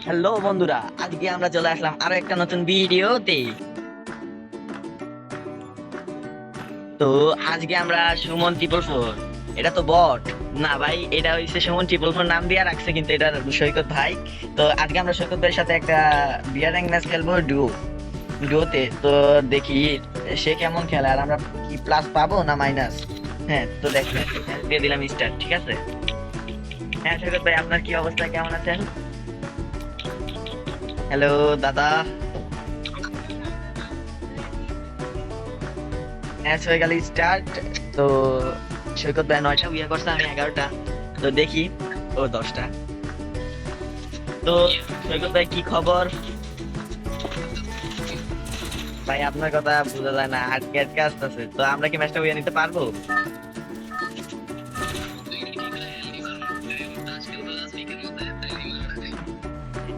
Hello বন্ধুরা, আজকে আমরা চলে আসলাম আরো একটা নতুন ভিডিওতে। তো আজকে আমরা সুমন ট্রিপল ফোর, এটা তো বট না ভাই, এটা হইছে সুমন ট্রিপল ফোর নাম দিয়ে রাখছে, কিন্তু এটা সৈকত ভাই। তো আজকে আমরা সৈকত ভাইয়ের সাথে একটা বিয়ার র্যাঙ্ক ম্যাচ খেলবো ডুওতে। তো দেখি সে কেমন খেলে, আর আমরা কি প্লাস পাবো না মাইনাস। হ্যাঁ, তো দেখেন দিয়ে দিলাম স্টার্ট, ঠিক আছে। হ্যাঁ সৈকত ভাই, আপনার কি অবস্থা, কেমন আছেন? হ্যালো দাদা। ম্যাচ হয়ে গেল স্টার্ট। তো সৈকত ভাই 9টা উইয়া করছে, আমি 11টা। তো দেখি ও 10টা। তো সৈকত ভাই কি খবর? ভাই আপনার কথা বোঝা যায় না, আটকে আটকে আসতেছে। তো আমরা কি ম্যাচটা উইয়া নিতে পারবো?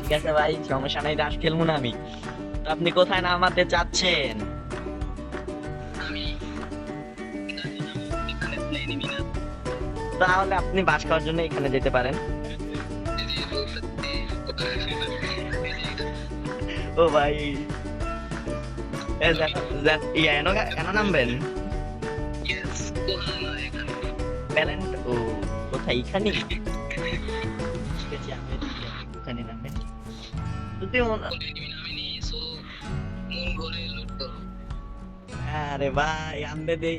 ঠিক আছে ভাই, সমস্যা নাই, রাশ খেলবো না আমি। তো আপনি কোথায় নামাতে চাচ্ছেন? তাহলে আপনি বাস খাওয়ার জন্য এখানে যেতে পারেন। ও ভাই, এনো নামবেন প্যালেন্ট। ও কোথায়, এখানে? ঠিক আছে, আমি ওখানে নামবেন। যদি আরে ভাই আনবে দে।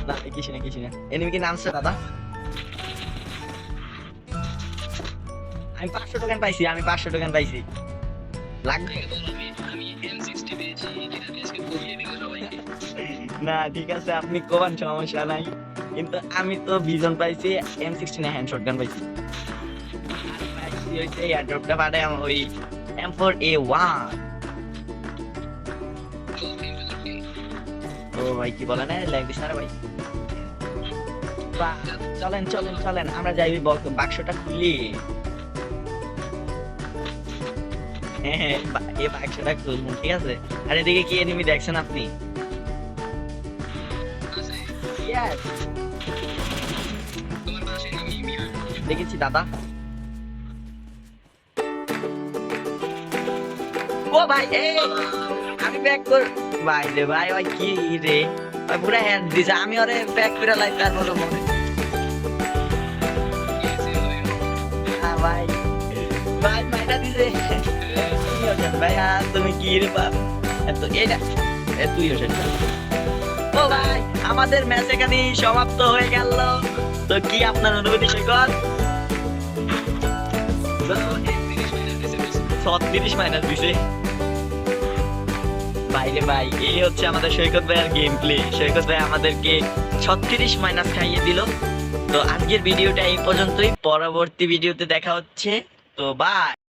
না কিছু না কিছু না, এনিমি কি নামছে দাদা? আমি 500 টোকেন পাইছি, আমি 500 টোকেন পাইছি। লাগবে না, ঠিক আছে আপনি কোন সমস্যা নাই, কিন্তু আমি তো ভিজন পাইছি, M16 হ্যান্ড শটগান পাইছি। আর পাইছি হইছে এয়ারড্রপটা পারে ওই M4A1। ও ভাই কি বলেন, ল্যাগ দিছ না ভাই? বাহ, চলেন চলেন চলেন, আমরা যাই ওই বাক্সটা খুলি। হ্যাঁ হ্যাঁ, এই বাক্সটা খুলবো, ঠিক আছে। আর এদিকে কি এনিমি দেখছেন আপনি? Yes, দেখেছি দাদা। ও ভাই আমি ব্যাক কর। ভাই রে ভাই, ওই কি রে, ওই পুরো হেড দিছে, আমি ওরে ব্যাক করে লাই তার মতো মনে। হ্যাঁ ভাই, ভাই মাইটা দিছে। ভাই তুমি কি রে বাপ, তো এইটা তুই হোসেন। ও ভাই, আমাদের ম্যাচ এখানেই সমাপ্ত হয়ে গেল। তো কি আপনার অনুভূতি সৈকত? 36 মাইনাস দিছে ভাইরে ভাই। এই হচ্ছে আমাদের সৈকত ভাইয়ের গেম প্লে। সৈকত ভাই আমাদেরকে 36 মাইনাস খাইয়ে দিল। তো আজকের ভিডিওটা এই পর্যন্তই, পরবর্তী ভিডিওতে দেখা হচ্ছে। তো বাই।